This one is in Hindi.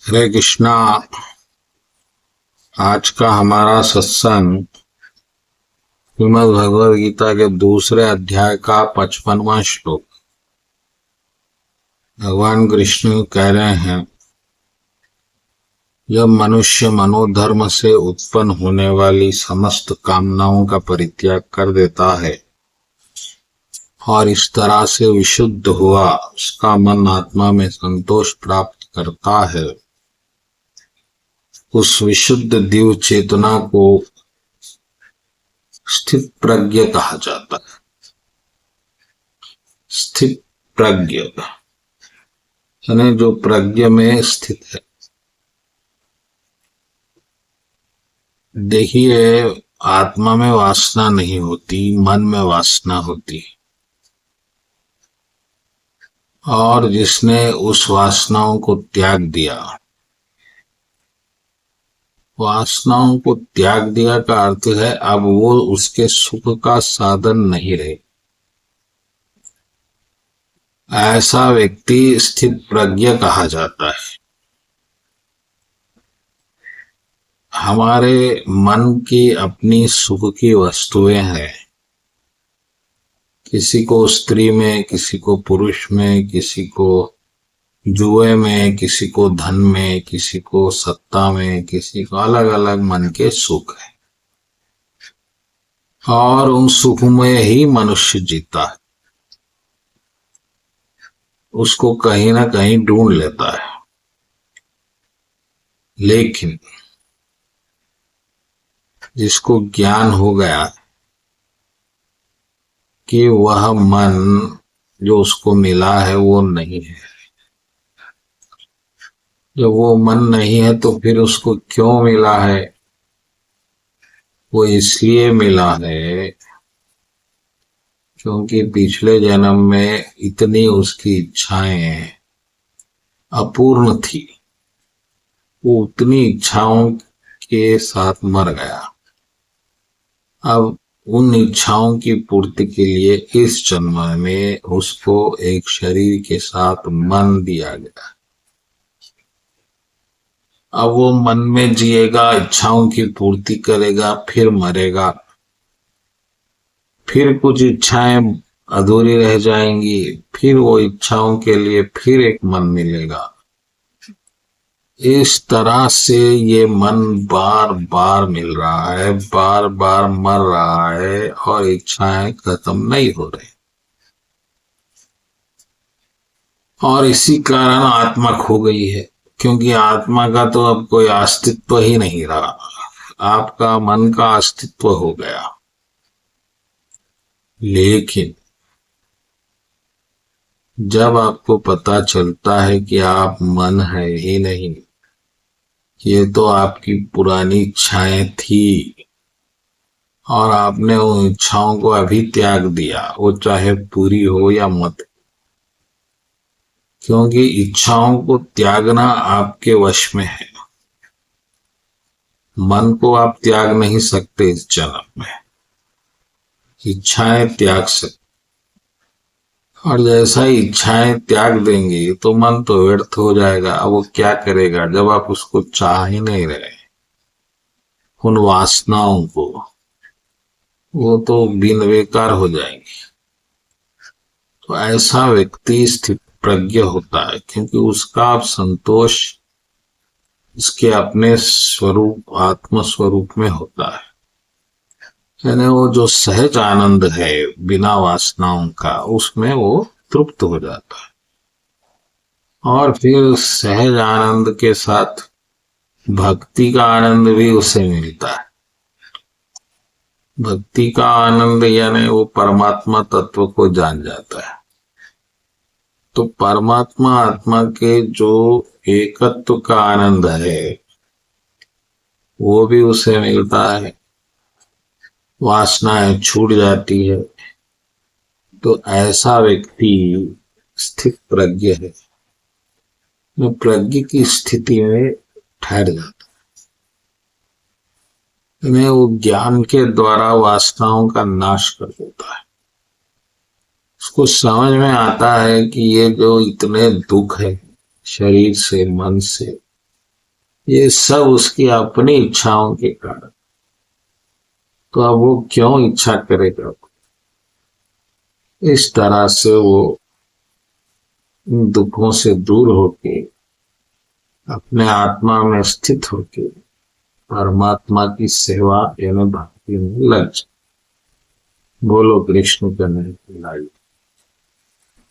हरे कृष्णा। आज का हमारा सत्संग श्रीमद् भगवद गीता के दूसरे अध्याय का 55वां श्लोक। भगवान कृष्ण कह रहे हैं, जब मनुष्य मनोधर्म से उत्पन्न होने वाली समस्त कामनाओं का परित्याग कर देता है और इस तरह से विशुद्ध हुआ उसका मन आत्मा में संतोष प्राप्त करता है, उस विशुद्ध दिव्य चेतना को स्थित प्रज्ञ कहा जाता है। स्थित प्रज्ञ यानी जो प्रज्ञ में स्थित है। देखिए, आत्मा में वासना नहीं होती, मन में वासना होती, और जिसने उस वासनाओं को त्याग दिया, वासनाओं को त्याग दिया का अर्थ है अब वो उसके सुख का साधन नहीं रहे। ऐसा व्यक्ति स्थित प्रज्ञ कहा जाता है। हमारे मन की अपनी सुख की वस्तुएं हैं, किसी को स्त्री में, किसी को पुरुष में, किसी को जुए में, किसी को धन में, किसी को सत्ता में, किसी को अलग अलग मन के सुख है, और उन सुख में ही मनुष्य जीता है। उसको कहीं ना कहीं ढूंढ लेता है। लेकिन जिसको ज्ञान हो गया कि वह मन जो उसको मिला है वो नहीं है, जब वो मन नहीं है तो फिर उसको क्यों मिला है? वो इसलिए मिला है क्योंकि पिछले जन्म में इतनी उसकी इच्छाएं अपूर्ण थी, वो उतनी इच्छाओं के साथ मर गया। अब उन इच्छाओं की पूर्ति के लिए इस जन्म में उसको एक शरीर के साथ मन दिया गया। अब वो मन में जिएगा, इच्छाओं की पूर्ति करेगा, फिर मरेगा, फिर कुछ इच्छाएं अधूरी रह जाएंगी, फिर वो इच्छाओं के लिए फिर एक मन मिलेगा। इस तरह से ये मन बार बार मिल रहा है, बार बार मर रहा है, और इच्छाएं खत्म नहीं हो रही। और इसी कारण आत्मा खो गई है, क्योंकि आत्मा का तो अब कोई अस्तित्व ही नहीं रहा। आपका मन का अस्तित्व हो गया। लेकिन जब आपको पता चलता है कि आप मन है ही नहीं, ये तो आपकी पुरानी इच्छाएं थी, और आपने उन इच्छाओं को अभी त्याग दिया, वो चाहे पूरी हो या मत, क्योंकि इच्छाओं को त्यागना आपके वश में है। मन को आप त्याग नहीं सकते इस जन्म में, इच्छाएं त्याग सकते, और जैसा ही इच्छाएं त्याग देंगे तो मन तो व्यर्थ हो जाएगा। अब वो क्या करेगा जब आप उसको चाह ही नहीं रहे, उन वासनाओं को? वो तो बिन बेकार हो जाएंगे। तो ऐसा व्यक्ति स्थित प्रज्ञ होता है, क्योंकि उसका अब संतोष उसके अपने स्वरूप, आत्म स्वरूप में होता है। यानी वो जो सहज आनंद है बिना वासनाओं का, उसमें वो तृप्त हो जाता है। और फिर सहज आनंद के साथ भक्ति का आनंद भी उसे मिलता है। भक्ति का आनंद यानी वो परमात्मा तत्व को जान जाता है। तो परमात्मा आत्मा के जो एकत्व का आनंद है वो भी उसे मिलता है, वासनाएं छूट जाती है। तो ऐसा व्यक्ति स्थित प्रज्ञ है, जो प्रज्ञ की स्थिति में ठहर जाता है। वो ज्ञान के द्वारा वासनाओं का नाश कर देता है। उसको समझ में आता है कि ये जो इतने दुख है शरीर से, मन से, ये सब उसकी अपनी इच्छाओं के कारण। तो अब वो क्यों इच्छा करेगा? इस तरह से वो इन दुखों से दूर होके अपने आत्मा में स्थित होके परमात्मा की सेवा यानी भक्ति में लग जाए। बोलो कृष्ण कन्हैया की लाल।